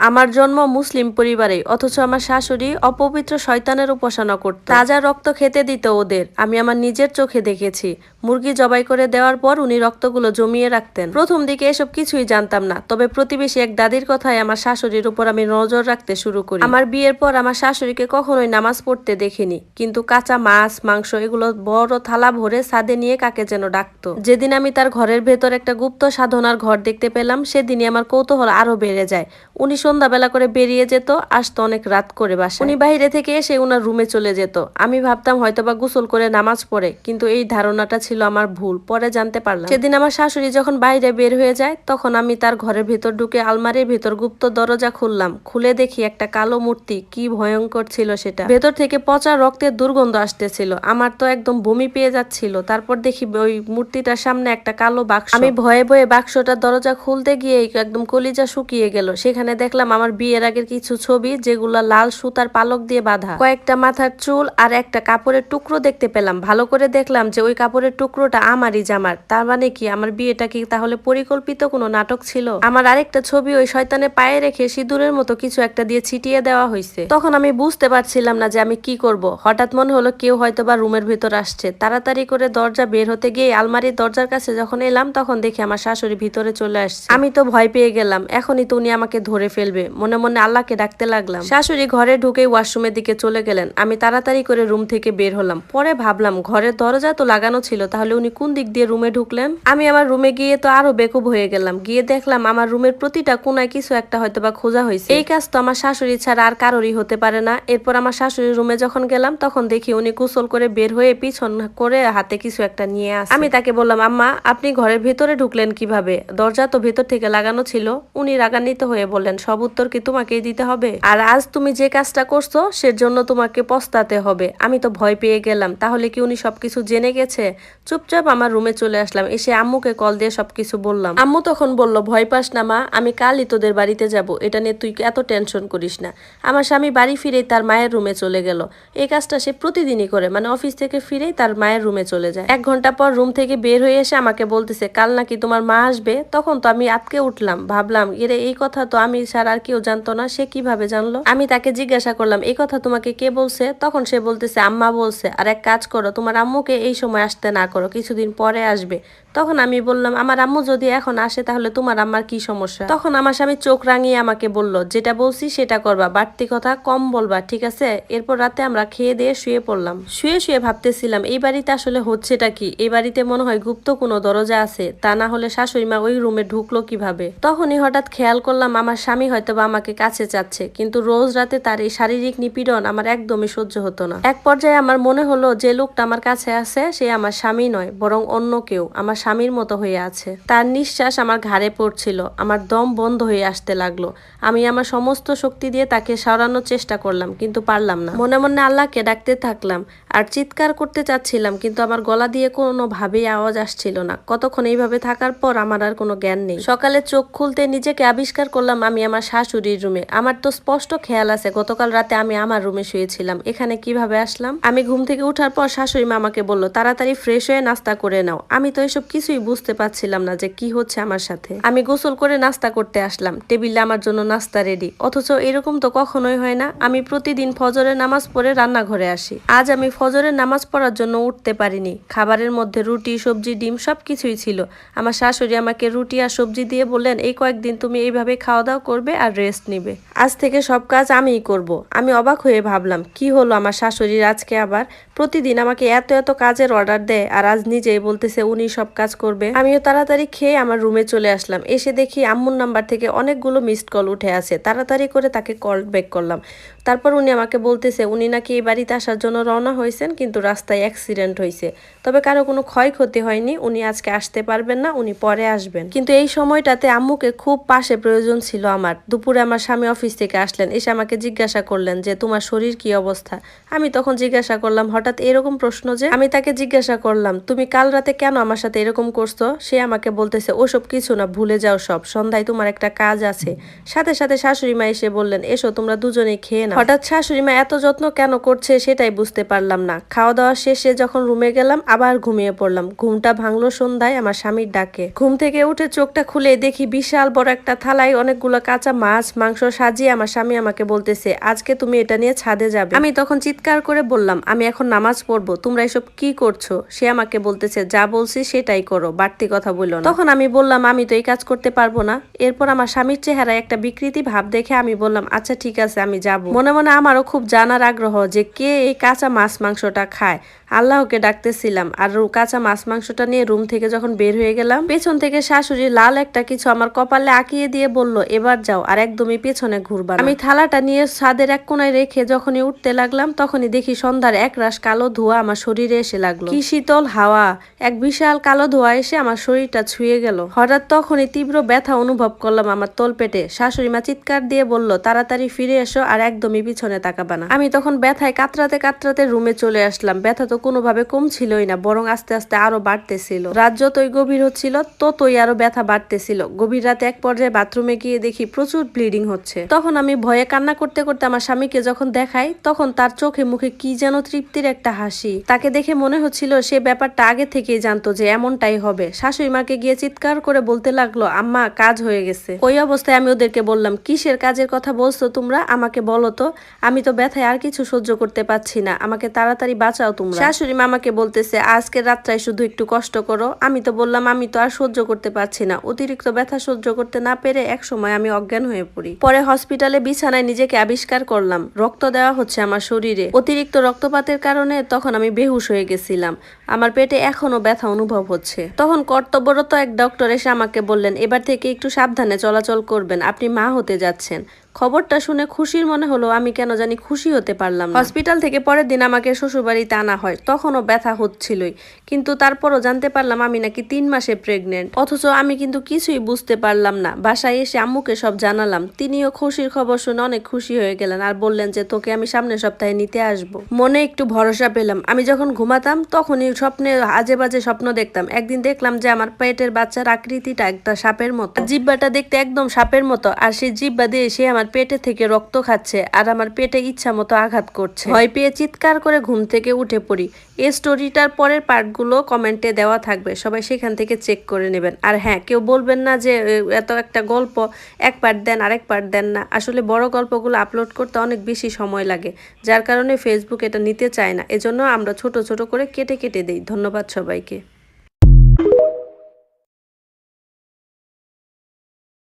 আমার জন্ম মুসলিম পরিবারে, অথচ আমার শাশুড়ি অপবিত্র শয়তানের উপাসনা করত। তাজা রক্ত খেতে দিত ওদের। আমি আমার নিজের চোখে দেখেছি। মুরগি জবাই করে দেওয়ার পর উনি রক্তগুলো জমিয়ে রাখতেন। প্রথম দিকে এসব কিছুই জানতাম না, তবে প্রতিবেশী এক দাদির কথায় আমার শাশুড়ির উপর আমি নজর রাখতে শুরু করি। আমার বিয়ের পর আমার শাশুড়িকে কখনোই নামাজ পড়তে দেখিনি, কিন্তু কাঁচা মাছ মাংস এগুলো বড় থালা ভরে ছাদে নিয়ে কাকে যেন ডাকতো। যেদিন আমি তার ঘরের ভেতর একটা গুপ্ত সাধনার ঘর দেখতে পেলাম, সেদিনই আমার কৌতূহল আরো বেড়ে যায়। উনি সন্ধ্যাবেলা করে বেরিয়ে যেত, আসতো অনেক রাত করে বাসায়। উনি বাইরে থেকে এসে উনার রুমে চলে যেত। আমি ভাবতাম হয়তোবা গোসল করে নামাজ পড়ে, কিন্তু এই ধারণাটা ছিল আমার ভুল। পরে জানতে পারলাম সেদিন আমার শাশুড়ি যখন বাইরে বের হয়ে যায়, তখন আমি তার ঘরের ভেতর ঢুকে আলমারির ভেতর গুপ্ত দরজা খুললাম। খুলে দেখি একটা কালো মূর্তি। কি ভয়ঙ্কর ছিল সেটা! ভেতর থেকে পচা রক্তের দুর্গন্ধ আসতেছিল। আমার তো একদম বমি পেয়ে যাচ্ছিল। তারপর দেখি ওই মূর্তিটার সামনে একটা কালো বাক্স। আমি ভয়ে ভয়ে বাক্সটার দরজা খুলতে গিয়ে একদম কলিজা শুকিয়ে গেল। সেখানে দেখলাম আমার বিয়ের আগের কিছু ছবি, যেগুলো লাল সুতার পালক দিয়ে বাঁধা। কয়েকটা মাথার চুল আর একটা কাপড়ের টুকরো দেখতে পেলাম। ভালো করে দেখলাম যে ওই কাপড়ের টুকরোটা আমারই জামার। তার মানে কি আমার বিয়েটা কি তাহলে পরিকল্পিত কোনো নাটক ছিল? আমার আরেকটা ছবি ওই শয়তানের পায়ে রেখে সিঁদুরের মতো কিছু একটা দিয়ে ছিটিয়ে দেওয়া হয়েছে। তখন আমি বুঝতে পারছিলাম না যে আমি কি করব। হঠাৎ মনে হলো কেউ হয়তো বা রুমের ভিতর আসছে। তাড়াতাড়ি করে দরজা বের হতে গিয়ে আলমারির দরজার কাছে যখন এলাম, তখন দেখি আমার শাশুড়ি ভিতরে চলে আসছে। আমি তো ভয় পেয়ে গেলাম। এখনই তো উনি আমাকে ধরে ফেলবে। মনে মনে আল্লাহকে ডাকতে লাগলাম। শাশুড়ি ঘরে ঢুকে ওয়াশরুমের দিকে চলে গেলেন। আমি তাড়াতাড়ি করে রুম থেকে বের হলাম। পরে ভাবলাম ঘরের দরজা তো লাগানো ছিল, তাহলে উনি কোন দিক দিয়ে রুমে ঢুকলেন? আমি আমার রুমে গিয়ে তো আরো বেকুব হয়ে গেলাম। গিয়ে দেখলাম আমার রুমের প্রতিটা কোনায় কিছু একটা হয়তো বা খোঁজা হয়েছে। এই কাজ তো আমার শাশুড়ি ছাড়া আর কারোরই হতে পারে না। এরপর আমার শাশুড়ির রুমে যখন গেলাম, তখন দেখি উনি গোসল করে বের হয়ে পিছন করে হাতে কিছু একটা নিয়ে আসে। আমি তাকে বললাম, আম্মা আপনি ঘরের ভেতরে ঢুকলেন কিভাবে? দরজা তো ভেতর থেকে লাগানো ছিল। উনি রাগান্বিত হয়ে বললেন, সব উত্তর কি তোমাকেই দিতে হবে? আর আজ তুমি যে কাজটা করছো সেজন্য তোমাকে পস্তাতে হবে। আমি তো ভয় পেয়ে গেলাম। তাহলে কি উনি সবকিছু জেনে গেছে? চুপচাপ আমার রুমে চলে আসলাম। এসে আম্মুকে কল দিয়ে সবকিছু বললাম। আম্মু তখন বলল, ভয় পাস না মা, আমি কালই তোদের বাড়িতে যাব। এটা নিয়ে তুই এত টেনশন করিস না। আমার স্বামী বাড়ি ফিরেই তার মায়ের রুমে চলে গেল। এই কাজটা সে প্রতিদিনই করে, মানে অফিস থেকে ফিরেই তার মায়ের রুমে চলে যায়। 1 ঘন্টা পর রুম থেকে বের হয়ে এসে আমাকে বলতেছে, কাল নাকি তোমার মা আসবে। তখন তো আমি আটকে উঠলাম। ভাবলাম এরে এই কথা তো আমি ছাড়া আর কেউ জানতো না, সে কিভাবে জানলো? আমি তাকে জিজ্ঞাসা করলাম, এই কথা তোমাকে কে বলছে? তখন সে বলতেছে, আম্মা বলছে। আর এক কাজ করো, তোমার আম্মুকে এই সময় আসতে না করো, কিছুদিন পরে আসবে। তখন আমি বললাম, আমার আম্মু যদি এখন আসে তাহলে তোমার আম্মার কি সমস্যা? তখন আমার স্বামী চোখ রাঙিয়ে আমাকে বলল, যেটা বলছি সেটা করবা, বাড়তি কথা কম বলবা, ঠিক আছে? এরপর রাতে আমরা খেয়ে দিয়ে শুয়ে পড়লাম। শুয়ে শুয়ে ভাবতেছিলাম এই বাড়িতে আসলে হচ্ছেটা কি। এই বাড়িতে মনে হয় গুপ্ত কোনো দরজা আছে, তা না হলে শাশুড়ি মা ওই রুমে ঢুকলো কিভাবে? তখনই হঠাৎ খেয়াল করলাম আমার স্বামী হয়তো বা আমাকে কাছে চাচ্ছে, কিন্তু রোজ রাতে তার এই শারীরিক নিপীড়ন আমার একদমই সহ্য হতো না। এক পর্যায়ে আমার মনে হলো যে লোকটা আমার কাছে আছে সে আমার স্বামী নয়, বরং অন্য কেউ, আমার স্বামীর মতো হয়ে আছে। তার নিঃশ্বাস আমার ঘাড়ে পড়ছিল। আমার দম বন্ধ হয়ে আসতে লাগলো। আমি আমার সমস্ত শক্তি দিয়ে তাকে সরানোর চেষ্টা করলাম, কিন্তু পারলাম না। মনে মনে আল্লাহকে ডাকতে থাকলাম আর চিৎকার করতে চাচ্ছিলাম, কিন্তু আমার গলা দিয়ে কোনোভাবেই আওয়াজ আসছিল না। কতক্ষণ এইভাবে থাকার পর আমার আর কোনো জ্ঞান নেই। সকালে চোখ খুলতে নিজেকে আবিষ্কার করলাম আমি আমার শাশুড়ির রুমে। আমার তো স্পষ্ট খেয়াল আছে গতকাল রাতে আমি আমার রুমে শুয়েছিলাম। এখানে কিভাবে আসলাম? আমি ঘুম থেকে উঠার পর শাশুড়ি মা আমাকে বলল, তাড়াতাড়ি ফ্রেশ হয়ে নাস্তা করে নাও। আমি তো এসব কিছুই বুঝতে পারছিলাম না যে কি হচ্ছে আমার সাথে। আমি গোসল করে নাস্তা করতে আসলাম। টেবিলে আমার জন্য নাস্তা রেডি। অথচ এরকম তো কখনোই হয় না। আমি প্রতিদিন ফজরের নামাজ পড়ে রান্নাঘরে আসি। আজ আমি ফজরের নামাজ পড়ার জন্য উঠতে পারিনি। খাবারের মধ্যে রুটি সবজি ডিম সবকিছুই ছিল। আমার শাশুড়ি আমাকে রুটি আর সবজি দিয়ে বললেন, এই কয়েকদিন তুমি এইভাবে খাওয়া দাওয়া করবে আর রেস্ট নিবে। আজ থেকে সব কাজ আমিই করব। আমি অবাক হয়ে ভাবলাম, কি হলো আমার শাশুড়ির আজকে আবার? প্রতিদিন আমাকে এত এত কাজের অর্ডার দেয়, আর আজ নিজেই বলতেছে উনি সব কাজ করবে। আমিও তাড়াতাড়ি খেয়ে আমার রুমে চলে আসলাম। এসে দেখি আম্মুর নাম্বার থেকে অনেকগুলো মিসড কল উঠে আছে। তাড়াতাড়ি করে তাকে কল ব্যাক করলাম। তারপর উনি আমাকে বলতেছে উনি নাকি এই বাড়িতে আসার জন্য রওনা হয়েছেন, কিন্তু রাস্তায় অ্যাক্সিডেন্ট হয়েছে। তবে কারো কোনো ক্ষয়ক্ষতি হয়নি। উনি আজকে আসতে পারবেন না, উনি পরে আসবেন। কিন্তু এই সময়টাতে আম্মুকে খুব পাশে প্রয়োজন ছিল আমার। দুপুরে আমার স্বামী অফিস থেকে আসলেন, এসে আমাকে জিজ্ঞাসা করলেন যে তোমার শরীর কি অবস্থা। আমি তখন জিজ্ঞাসা করলাম, হঠাৎ এরকম প্রশ্ন যে? আমি তাকে জিজ্ঞাসা করলাম, তুমি কাল রাতে কেন আমার সাথে এরকম করছো? সে আমাকে বলতেছে, ওসব কিছু না, ভুলে যাও সব, সন্ধ্যায় তোমার একটা কাজ আছে। সাথে সাথে শাশুড়ি মা এসে বললেন, এসো তোমরা দুজনেই খেয়ে নাও। হঠাৎ শাশুড়ি মা এত যত্ন কেন করছে সেটাই বুঝতে পারলাম পারলাম না। খাওয়া দাওয়া শেষে যখন রুমে গেলাম আবার ঘুমিয়ে পড়লাম। ঘুমটা ভাঙলো সন্ধ্যায় আমার স্বামীর ডাকে। ঘুম থেকে উঠে চোখটা খুলে দেখি বিশাল বড় একটা থালায় অনেকগুলো কাঁচা মাছ মাংস সাজিয়ে আমার স্বামী আমাকে বলতেছে, আজকে তুমি এটা নিয়ে ছাদে যাবে। আমি তখন চিৎকার করে বললাম, আমি এখন নামাজ পড়বো, তোমরা এসব কি করছো? সে আমাকে বলতেছে, যা বলছি সেটাই করো, বাড়তি কথা বললো না। তখন আমি বললাম, আমি তো এই কাজ করতে পারবো না। এরপর আমার স্বামীর চেহারায় একটা বিকৃতি ভাব দেখে আমি বললাম, আচ্ছা ঠিক আছে, আমি যাব। মনে মনে আমারও খুব জানার আগ্রহ যে কে এই কাঁচা মাছ মাংসটা খায়। আল্লাহকে ডাকতেছিলাম। আর কাঁচা মাছ মাংসটা নিয়ে রুম থেকে যখন বের হয়ে গেলাম, পেছন থেকে শাশুড়ি লাল একটা কিছু আমার কপালে আঁকিয়ে দিয়ে বলল, এবার যাও, আর একদমই পেছনে ঘুরবা না। আমি থালাটা নিয়ে ছাদের এক কোনায় রেখে যখনই উঠতে লাগলাম, তখনই দেখি সন্ধ্যার এক রাশ কালো ধোঁয়া আমার শরীরে এসে লাগলো। কি শীতল হাওয়া! এক বিশাল কালো ধোঁয়া এসে আমার শরীরটা ছুঁয়ে গেল। হঠাৎ তখনই তীব্র ব্যথা অনুভব করলাম আমার তলপেটে। শাশুড়ি মা চিৎকার দিয়ে বলল, তাড়াতাড়ি ফিরে এসো, আর একদমই পিছনে তাকাবা না। আমি তখন ব্যথায় কাতরাতে কাতরাতে রুমে চলে আসলাম। ব্যথা তো কোনোভাবে কমছিলই না, বরং আস্তে আস্তে আরো বাড়তেছিল। রাত যতই গভীর হচ্ছিল ততই আরো ব্যথা বাড়তেছিল। গভীর রাতে এক পর্যায়ে বাথরুমে গিয়ে দেখি প্রচুর ব্লিডিং হচ্ছে। তখন আমি ভয়ে কান্না করতে করতে আমার স্বামীকে যখন দেখাই, তখন তার চোখে মুখে কি যেন তৃপ্তির একটা হাসি। তাকে দেখে মনে হচ্ছিল সে ব্যাপারটা আগে থেকেই জানতো যে এমনটাই হবে। শাশুড়ি মাকে গিয়ে চিৎকার করে বলতে লাগলো, আম্মা কাজ হয়ে গেছে। ওই অবস্থায় আমি ওদেরকে বললাম, কিসের কাজের কথা বলছো তোমরা? আমাকে বলো তো, আমি তো ব্যথায় আর কিছু সহ্য করতে পারছি না, আমাকে তাড়াতাড়ি বাঁচাও তোমরা। শাশুড়ি মা আমাকে বলতেছে, আজকের রাতটায় শুধু একটু কষ্ট করো। আমি তো বললাম, আমি তো আর সহ্য করতে পারছি না। অতিরিক্ত ব্যথা সহ্য করতে না পেরে এক সময় আমি অজ্ঞান হয়ে পড়ি। পরে হসপিটালে বিছানায় নিজেকে আবিষ্কার করলাম, রক্ত দেওয়া হচ্ছে আমার শরীরে। অতিরিক্ত রক্তপাতের কারণে তখন আমি বেহুশ হয়ে গেছিলাম। আমার পেটে এখনো ব্যথা অনুভব হচ্ছে। তখন কর্তব্যরত এক ডক্টর এসে আমাকে বললেন, এবার থেকে একটু সাবধানে চলাচল করবেন, আপনি মা হতে যাচ্ছেন। খবরটা শুনে খুশির মনে হলো, আমি কেন জানি খুশি হতে পারলাম না। হসপিটাল থেকে পরের দিন আমাকে শ্বশুরবাড়িতে আনা হয়। তখনও ব্যথা হচ্ছিলই, কিন্তু তারপরও জানতে পারলাম আমি নাকি 3 মাসে প্রেগনেন্ট। অথচ আমি কিন্তু কিছুই বুঝতে পারলাম না। বাসায় এসে আম্মুকে সব জানালাম। তিনিও খুশির খবর শুনে অনেক খুশি হয়ে গেলেন, আর বললেন যে তোকে আমি সামনের সপ্তাহে নিতে আসবো। মনে একটু ভরসা পেলাম। আমি যখন ঘুমাতাম তখনই স্বপ্নে আজে বাজে স্বপ্ন দেখতাম। একদিন দেখলাম যে আমার পেটের বাচ্চার আকৃতিটা একটা সাপের মতো, জিহ্বাটা দেখতে একদম সাপের মতো, আর সেই জিহ্বা দিয়ে সে আমার পেটে থেকে রক্ত খাচ্ছে আর আমার পেটে ইচ্ছা মতো আঘাত করছে। ভয় পেয়ে চিৎকার করে ঘুম থেকে উঠে পড়ি। এই স্টোরিটার পরের পার্টগুলো কমেন্টে দেওয়া থাকবে, সবাই সেখান থেকে চেক করে নেবেন। আর হ্যাঁ, কেউ বলবেন না যে এত একটা গল্প এক পার্ট দেন আরেক পার্ট দেন না। আসলে বড় গল্পগুলো আপলোড করতে অনেক বেশি সময় লাগে, যার কারণে ফেসবুক এটা নিতে চায় না। এজন্য আমরা ছোট ছোট করে কেটে কেটে দেই। ধন্যবাদ সবাইকে।